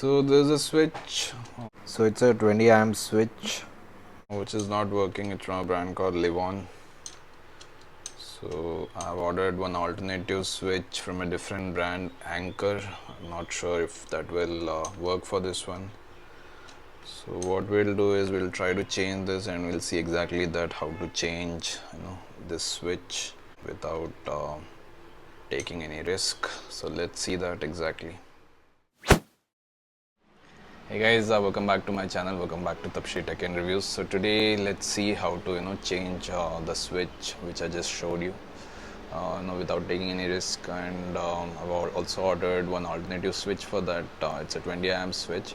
So there's a switch. So it's a 20 amp switch which is not working. It's from a brand called Livon. So I've ordered one alternative switch from a different brand, Anchor. I'm not sure if that will work for this one. So what we'll do is we'll try to change this and we'll see exactly that, how to change this switch without taking any risk. So let's see that exactly. Hey guys, welcome back to my channel. Welcome back to Tapshi Tech and Reviews. So today let's see how to change the switch which I just showed you, without taking any risk. And I've also ordered one alternative switch for that. It's a 20 amp switch.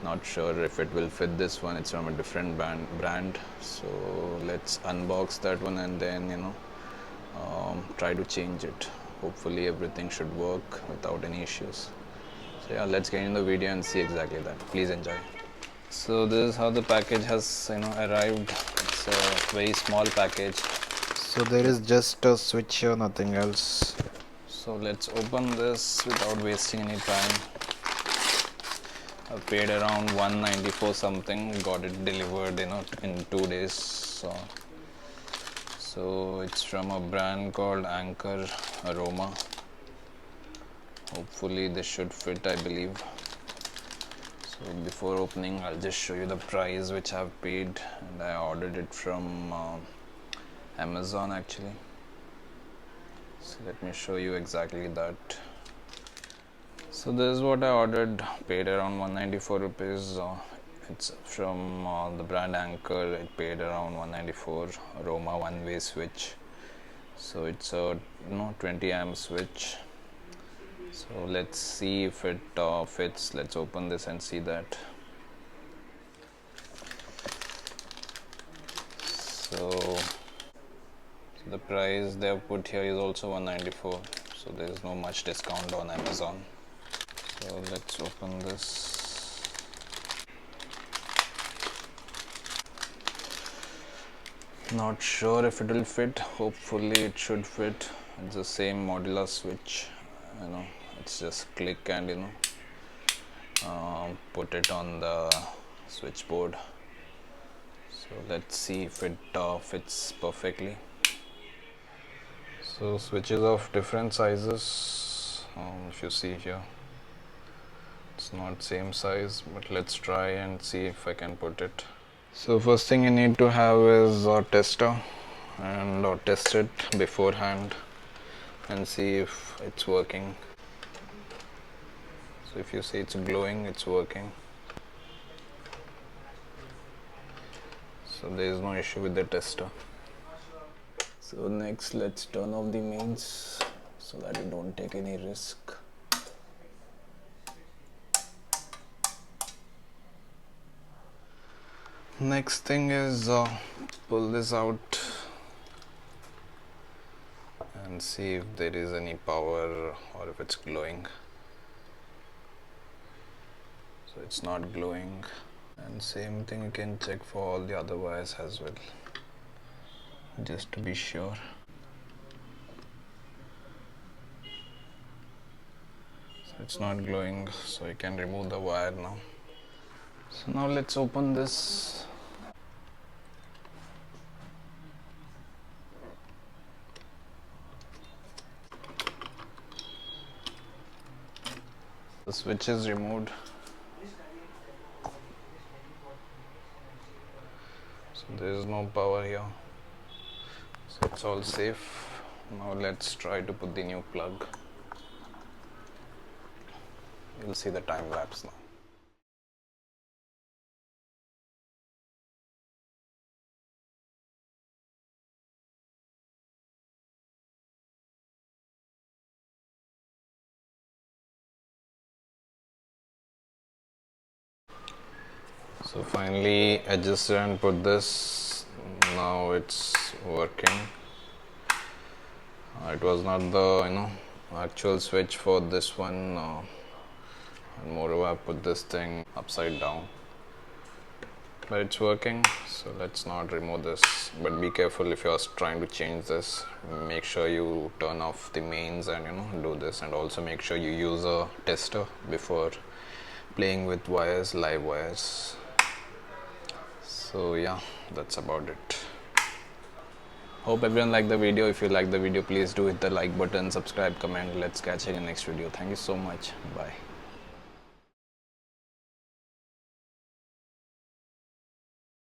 Not sure if it will fit this one. It's from a different brand. So let's unbox that one and then try to change it. Hopefully everything should work without any issues. So yeah, let's get in the video and see exactly that. Please enjoy. So this is how the package has arrived. It's a very small package. So there is just a switch here, nothing else. So let's open this without wasting any time. I paid around 194 something. Got it delivered in 2 days. So it's from a brand called Anchor Aroma. Hopefully this should fit, I believe. So before opening, I'll just show you the price which I've paid, and I ordered it from Amazon actually. So let me show you exactly that. So this is what I ordered, paid around 194 rupees. It's from the brand Anchor. It paid around 194. Aroma one-way switch. So it's a 20 amp switch. So let's see if it fits. Let's open this and see that. So the price they have put here is also 194. So there is no much discount on Amazon. So let's open this. Not sure if it will fit. Hopefully it should fit. It's the same modular switch. It's just click and put it on the switchboard. So let's see if it fits perfectly. So switches of different sizes. If you see here, it's not same size, but let's try and see if I can put it. So first thing you need to have is a tester, and test it beforehand and see if it's working. So if you see it's glowing, it's working. So there is no issue with the tester. So next, let's turn off the mains so that we don't take any risk. Next thing is pull this out and see if there is any power or if it's glowing. So it's not glowing, and same thing you can check for all the other wires as well, just to be sure. So it's not glowing, so you can remove the wire now. So now let's open this. The switch is removed. So there is no power here. So it's all safe. Now let's try to put the new plug. You'll see the time lapse now. So finally adjusted and put this. Now it's working. It was not the actual switch for this one, and moreover I put this thing upside down, but it's working. So let's not remove this, but be careful if you're trying to change this. Make sure you turn off the mains and do this, and also make sure you use a tester before playing with wires, live wires. So yeah, that's about it. Hope everyone liked the video. If you like the video, please do hit the like button, subscribe, comment. Let's catch you in the next video. Thank you so much. Bye.